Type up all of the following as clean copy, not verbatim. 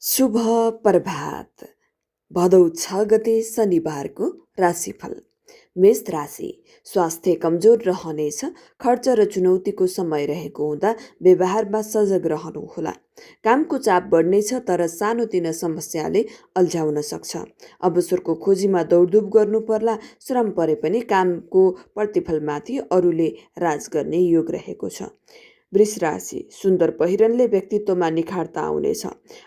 शुभ प्रभात। भदौ 6 गते शनिबारको राशिफल। मेष राशि, स्वास्थ्य कमजोर रहनेछ। खर्च र चुनौतीको समय रहेको हुँदा व्यवहारमा सजग रहनुहोला। कामको चाप बढ्नेछ, तर सानोतिनो समस्याले अल्झाउन सक्छ। अवसरको खोजीमा दौडधुप गर्नु पर्ला। श्रम परे पनि कामको प्रतिफलमाथि अरूले राज गर्ने योग रहेको छ। वृष राशि, सुन्दर पहिरनले व्यक्तित्वमा निखारता आउनेछ।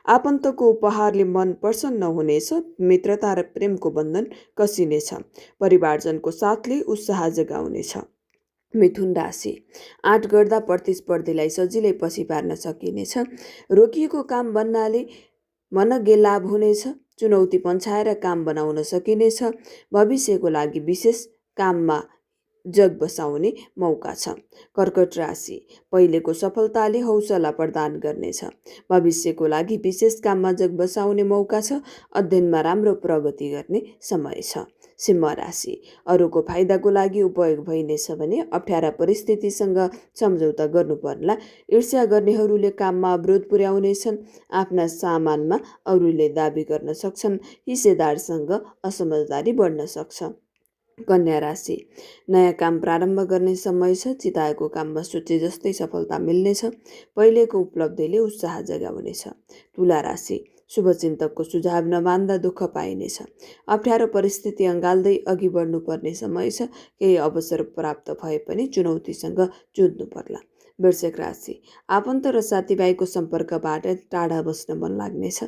आफन्तको उपहारले मन प्रसन्न हुनेछ। मित्रता र प्रेमको बन्धन कसिनेछ। परिवारजनको साथले उत्साह जगाउनेछ। मिथुन राशि, आँट गर्दा प्रतिस्पर्धीलाई सजिलै पछि पार्न सकिनेछ। रोकिएको काम बन्नाले मनग्गे लाभ हुनेछ। चुनौती पन्छाएर काम बनाउन सकिनेछ। भविष्यको लागि विशेष काममा जग बसाउने मौका छ। कर्कट राशि, पहिलेको सफलताले हौसला प्रदान गर्नेछ। भविष्यको लागि विशेष काममा जग बसाउने मौका छ। अध्ययनमा राम्रो प्रगति गर्ने समय छ। सिंह राशि, अरूको फाइदाको लागि उपयोग भइनेछ भने अप्ठ्यारा परिस्थितिसँग सम्झौता गर्नु पर्ला। ईर्ष्या गर्नेहरूले काममा अवरोध पुर्याउनेछन्। आफ्ना सामानमा अरूले दाबी गर्न सक्छन्। हिस्सेदारसँग असमझदारी बढ्न सक्छ। कन्या राशि, नयाँ काम प्रारम्भ गर्ने समय छ। चिताएको काममा सोचे जस्तै सफलता मिल्नेछ। पहिलेको उपलब्धिले उत्साह जगाउनेछ। तुला राशि, शुभचिन्तकको सुझाव नमान्दा दुःख पाइनेछ। अप्ठ्यारो परिस्थिति अँगाल्दै अघि बढ्नुपर्ने समय छ। केही अवसर प्राप्त भए पनि चुनौतीसँग जुझ्नु पर्ला। वृश्चिक राशि, आफन्त र साथीभाइको सम्पर्कबाट टाढा बस्न मन लाग्नेछ।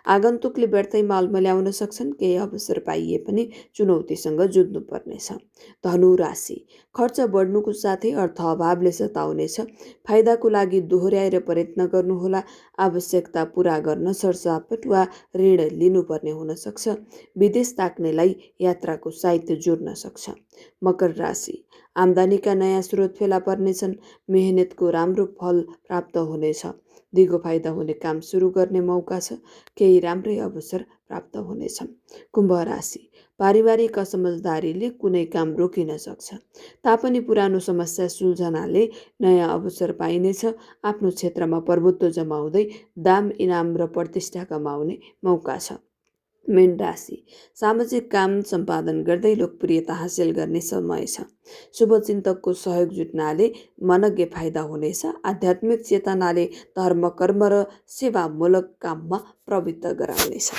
आगन्तुकले व्यर्थैमा अल्मल्याउन सक्छन्। केही अवसर पाइए पनि चुनौतीसँग जुझ्नु पर्नेछ। धनु राशि, खर्च बढ्नुको साथै अर्थ अभावले सताउनेछ। फाइदाको लागि दोहोर्याएर प्रयत्न गर्नुहोला। आवश्यकता पूरा गर्न सरसापट वा ऋण लिनुपर्ने हुन सक्छ। विदेश ताक्नेलाई यात्राको साइत जोड्न सक्छ। मकर राशि, आम्दानीका नयाँ स्रोत फेला पर्नेछन्। मेहनतको राम्रो फल प्राप्त हुनेछ। दिगो फाइदा हुने काम सुरु गर्ने मौका छ। केही राम्रै अवसर प्राप्त हुनेछन्। कुम्भ राशि, पारिवारिक असमझदारीले कुनै काम रोकिन सक्छ। तापनि पुरानो समस्या सुल्झनाले नयाँ अवसर पाइनेछ। आफ्नो क्षेत्रमा प्रभुत्व जमाउँदै दाम इनाम र प्रतिष्ठा कमाउने मौका छ। मीन राशि, सामाजिक काम सम्पादन गर्दै लोकप्रियता हासिल गर्ने समय छ। शुभचिन्तकको सहयोग जुट्नाले मनग्गे फाइदा हुनेछ। आध्यात्मिक चेतनाले धर्म कर्म र सेवामूलक काममा प्रवृत्त गराउनेछ।